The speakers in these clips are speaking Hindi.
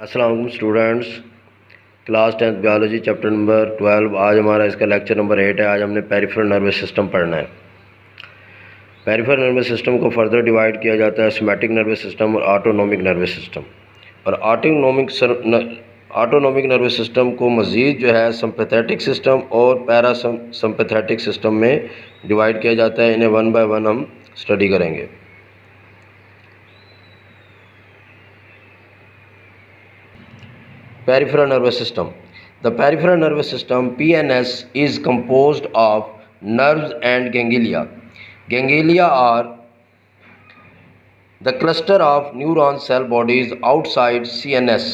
अस्सलाम वालेकुम students. Class 10th biology chapter number 12। आज हमारा इसका लेक्चर नंबर 8 है। आज हमने पेरिफेरल नर्वस सिस्टम पढ़ना है। पेरिफेरल नर्वस सिस्टम को फर्दर डिवाइड किया जाता है सिमेटिक नर्वस सिस्टम और ऑटोनोमिक नर्वस सिस्टम। और ऑटोनोमिक नर्वस सिस्टम को मज़ीद जो है सिंपैथेटिक सिस्टम और पैरासिम्पैथेटिक सिस्टम में डिवाइड किया जाता है। इन्हें वन बाय वन हम स्टडी करेंगे। Peripheral nervous system. The peripheral nervous system (PNS) is composed of nerves and ganglia. Ganglia are the cluster of neuron cell bodies outside CNS.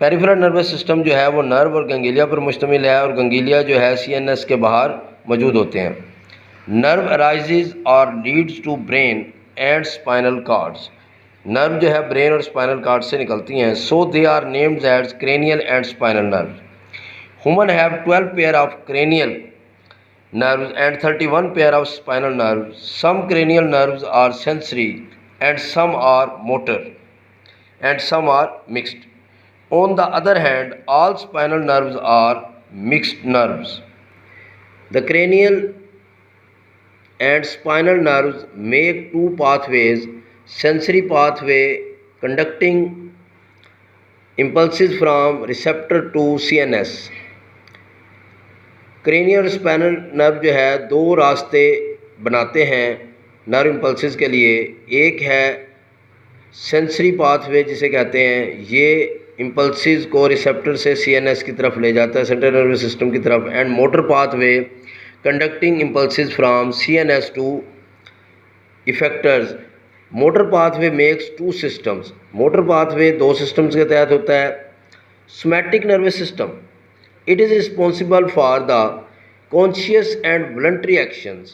Peripheral nervous system जो है वो नर्व और गंगेलिया पर मुश्तमिल है और गंगेलिया जो है CNS के बाहर मौजूद होते हैं। नर्व अराइजेज और leads to brain and spinal cords. Nerve जो है ब्रेन और स्पाइनल कॉर्ड से निकलती हैं। So they are named as cranial and spinal nerve. Human have 12 pair of cranial nerves and 31 pair of spinal nerves. Some cranial nerves are sensory and some are motor and some are mixed. On the other hand, all spinal nerves are mixed nerves. The cranial and spinal nerves make two pathways: sensory pathway conducting impulses from receptor to CNS. Cranial और स्पाइनल नर्व जो है दो रास्ते बनाते हैं नर्व इम्पल्सिस के लिए। एक है सेंसरी पाथवे जिसे कहते हैं, ये इम्पल्सिस को रिसेप्टर से CNS की तरफ ले जाता है, सेंट्रल नर्वस सिस्टम की तरफ। And motor pathway conducting impulses from CNS to effectors. Motor pathway makes to systems. Motor pathway दो सिस्टम्स के तहत होता है। Somatic nervous system, it is responsible for the conscious and voluntary actions.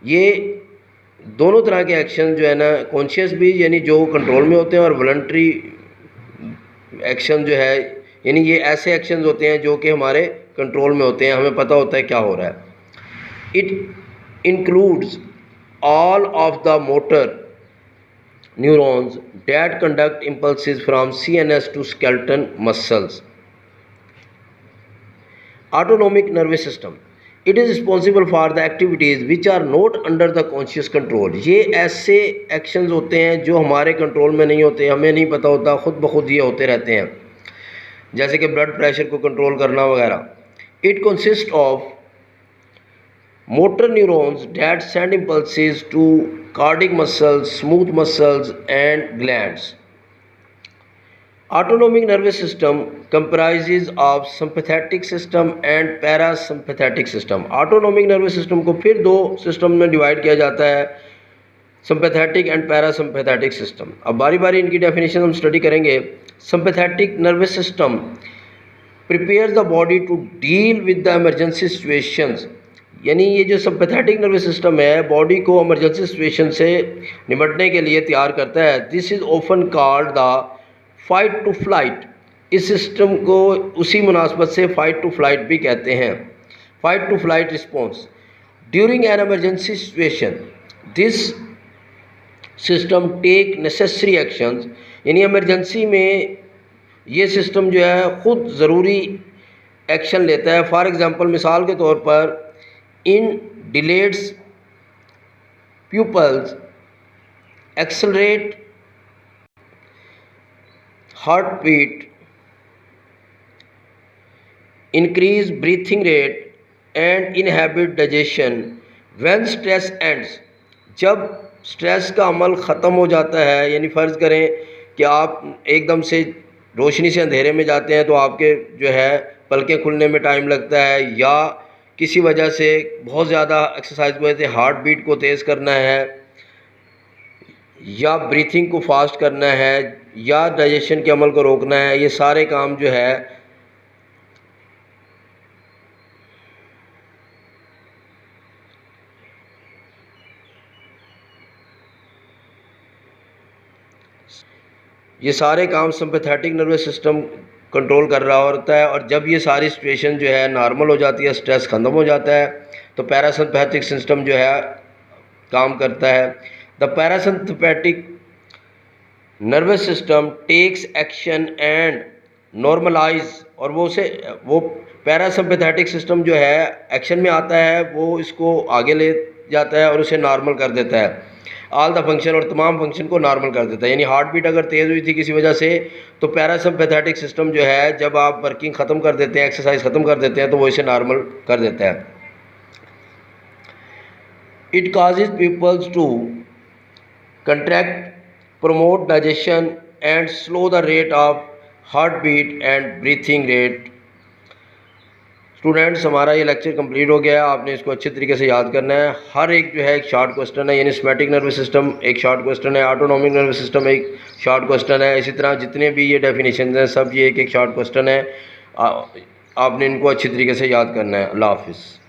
ये दोनों तरह के एक्शन जो है ना, कॉन्शियस भी यानी जो कंट्रोल में होते हैं और वॉलंटरी एक्शन जो है यानी ये ऐसे एक्शंस होते हैं जो कि हमारे कंट्रोल में होते हैं, हमें पता होता है क्या हो रहा है। It includes all of the motor neurons that conduct impulses from CNS to skeletal muscles. Autonomic nervous system, it is responsible for the activities which are not under the conscious control. ये ऐसे एक्शंस होते हैं जो हमारे कंट्रोल में नहीं होते, हमें नहीं पता होता, खुद ब खुद ये होते रहते हैं, जैसे कि ब्लड प्रेशर को कंट्रोल करना वगैरह। It consist of motor neurons that send impulses to cardiac muscles, smooth muscles and glands. Autonomic nervous system comprises of sympathetic system and parasympathetic system. Autonomic nervous system को फिर दो सिस्टम में डिवाइड किया जाता है, sympathetic and parasympathetic system. अब बारी बारी इनकी डेफिनेशन हम स्टडी करेंगे। Sympathetic nervous system prepares the body to deal with the emergency situations. यानी ये जो सिंपैथेटिक नर्वस सिस्टम है बॉडी को इमरजेंसी सिचुएशन से निपटने के लिए तैयार करता है। This is often called the fight to flight. इस सिस्टम को उसी मुनासबत से फाइट टू फ्लाइट भी कहते हैं। Fight to flight response during an emergency situation, this system take necessary actions. यानी इमरजेंसी में ये सिस्टम जो है ख़ुद ज़रूरी एक्शन लेता है। फॉर एग्ज़ाम्पल, मिसाल के तौर पर in delayed pupils accelerate heartbeat, increase breathing rate and inhibit digestion when stress ends. जब स्ट्रेस का अमल ख़त्म हो जाता है, यानी फ़र्ज़ करें कि आप एकदम से रोशनी से अंधेरे में जाते हैं तो आपके जो है पलकें खुलने में टाइम लगता है, या किसी वजह से बहुत ज़्यादा एक्सरसाइज की वजह से हार्ट बीट को तेज़ करना है, या ब्रीथिंग को फास्ट करना है, या डाइजेशन के अमल को रोकना है, ये सारे काम जो है सिंपैथेटिक नर्वस सिस्टम कंट्रोल कर रहा होता है। और जब ये सारी सिचुएशन जो है नॉर्मल हो जाती है, स्ट्रेस ख़त्म हो जाता है, तो पैरासिम्पैथिक सिस्टम जो है काम करता है। The parasympathetic nervous system takes action and normalize, और वो पैरासिम्पैथेटिक सिस्टम जो है एक्शन में आता है, वो इसको आगे ले जाता है और उसे नॉर्मल कर देता है, ऑल द फंक्शन, और तमाम फंक्शन को नॉर्मल कर देता है। यानी हार्ट बीट अगर तेज़ हुई थी किसी वजह से, तो पैरासिम्पैथेटिक सिस्टम जो है जब आप वर्किंग ख़त्म कर देते हैं, एक्सरसाइज ख़त्म कर देते हैं, तो वो इसे नॉर्मल कर देता है। It causes pupils to contract, promote digestion and slow the rate of heartbeat and breathing rate। Students, हमारा ये लेक्चर कंप्लीट हो गया है। आपने इसको अच्छे तरीके से याद करना है। हर एक जो है एक शॉर्ट क्वेश्चन है, यानी सिमेटिक नर्वस सिस्टम एक शॉर्ट क्वेश्चन है, ऑटोनॉमिक नर्वस सिस्टम एक शॉर्ट क्वेश्चन है। इसी तरह जितने भी ये डेफिनेशन हैं सब ये एक एक शॉर्ट क्वेश्चन है। आपने इनको अच्छी तरीके से याद करना है। अल्लाह हाफिज़।